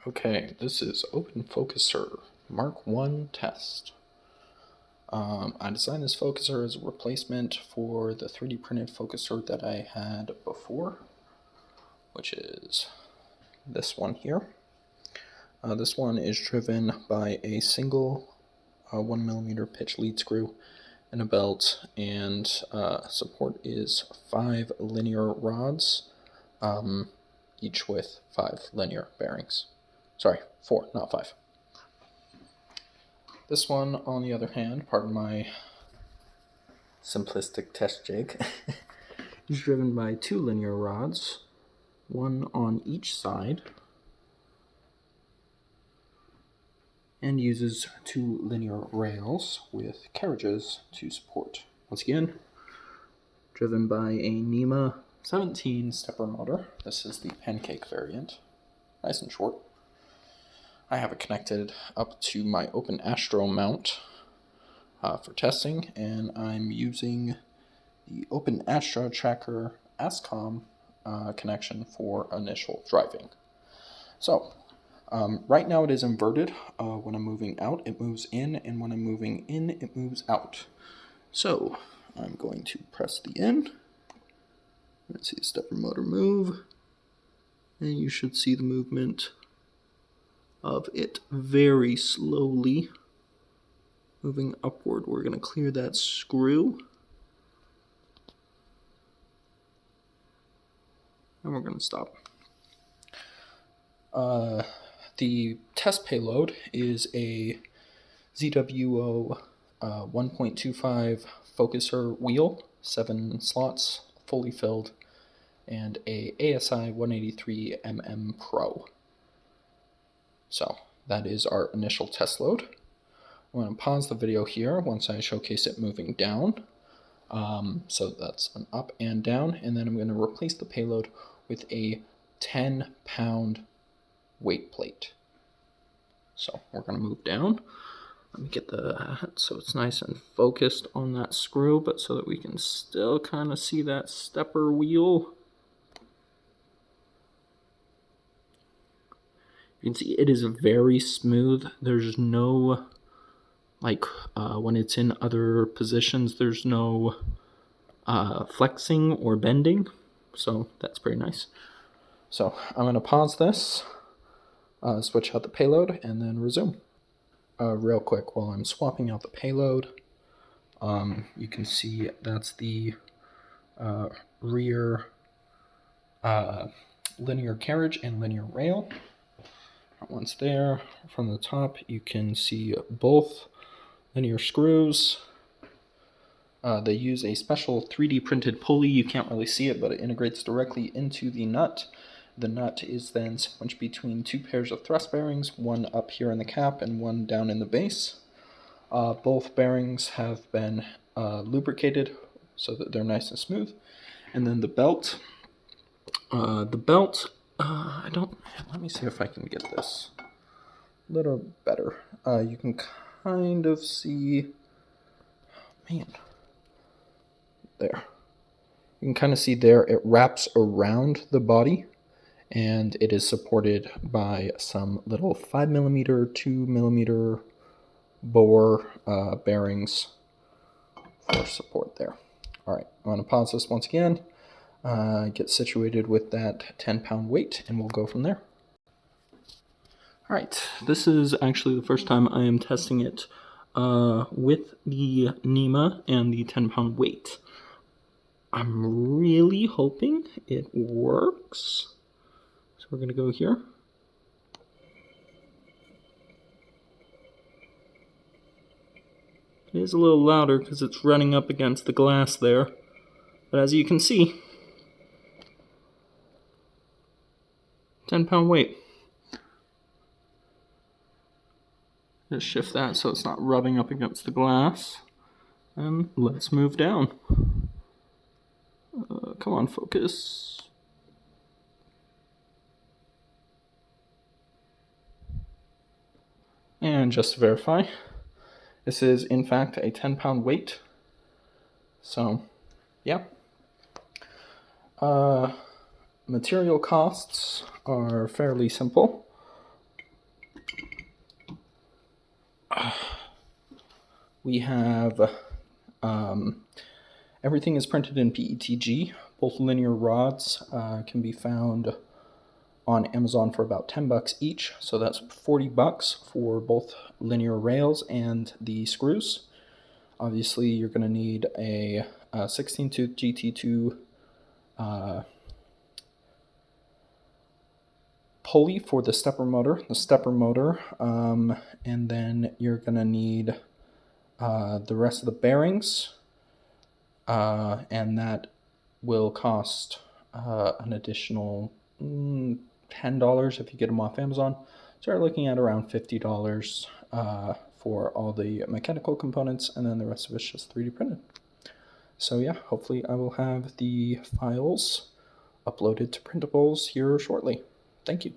Okay, this is OpenFocuser Mk test. I designed this focuser as a replacement for the 3D printed focuser that I had before, which is this one here. This one is driven by a single 1mm pitch lead screw and a belt, and support is 5 linear rods, each with 5 linear bearings. Sorry, 4, not 5. This one, on the other hand, pardon my simplistic test jig, is driven by 2 linear rods, one on each side, and uses 2 linear rails with carriages to support. Once again, driven by a NEMA 17 stepper motor. This is the pancake variant, nice and short. I have it connected up to my OpenAstro mount for testing, and I'm using the OpenAstro Tracker ASCOM connection for initial driving. So, right now it is inverted. When I'm moving out, it moves in, and when I'm moving in, it moves out. So, I'm going to press the in. Let's see the stepper motor move, and you should see the movement of it very slowly moving upward. We're going to clear that screw, and we're going to stop. The test payload is a ZWO 1.25 focuser wheel, 7 slots, fully filled, and a ASI 183mm Pro. So that is our initial test load. I'm going to pause the video here once I showcase it moving down. So that's an up and down, and then I'm going to replace the payload with a 10-pound weight plate. So we're going to move down. Let me get the so it's nice and focused on that screw, but so that we can still kind of see that stepper wheel. You can see it is very smooth. There's no, like when it's in other positions, there's no flexing or bending. So that's pretty nice. So I'm going to pause this, switch out the payload, and then resume. Real quick, while I'm swapping out the payload, you can see that's the rear linear carriage and linear rail. Once there, from the top, you can see both linear screws. They use a special 3D printed pulley. You can't really see it, but it integrates directly into the nut. The nut is then sandwiched between 2 pairs of thrust bearings, one up here in the cap and one down in the base. Both bearings have been lubricated so that they're nice and smooth. And then the belt. Let me see if I can get this a little better. You can kind of see, there. You can kind of see there, it wraps around the body, and it is supported by some little 5mm, 2mm bore bearings for support there. All right, I'm going to pause this once again. Get situated with that 10-pound weight, and we'll go from there. All right, this is actually the first time I am testing it with the NEMA and the 10-pound weight. I'm really hoping it works. So we're going to go here. It is a little louder because it's running up against the glass there. But as you can see, 10-pound weight. Just shift that so it's not rubbing up against the glass. And let's move down. Come on, focus. And just to verify, this is in fact a 10-pound weight. So, yeah. Material costs are fairly simple. we have everything is printed in PETG. Both linear rods can be found on Amazon for about $10 each, so that's $40 for both linear rails and the screws. Obviously, you're going to need a 16-tooth GT2 pulley for the stepper motor, and then you're going to need the rest of the bearings, and that will cost an additional $10 if you get them off Amazon. So you're looking at around $50 for all the mechanical components, and then the rest of it's just 3D printed. So yeah, hopefully I will have the files uploaded to printables here shortly. Thank you.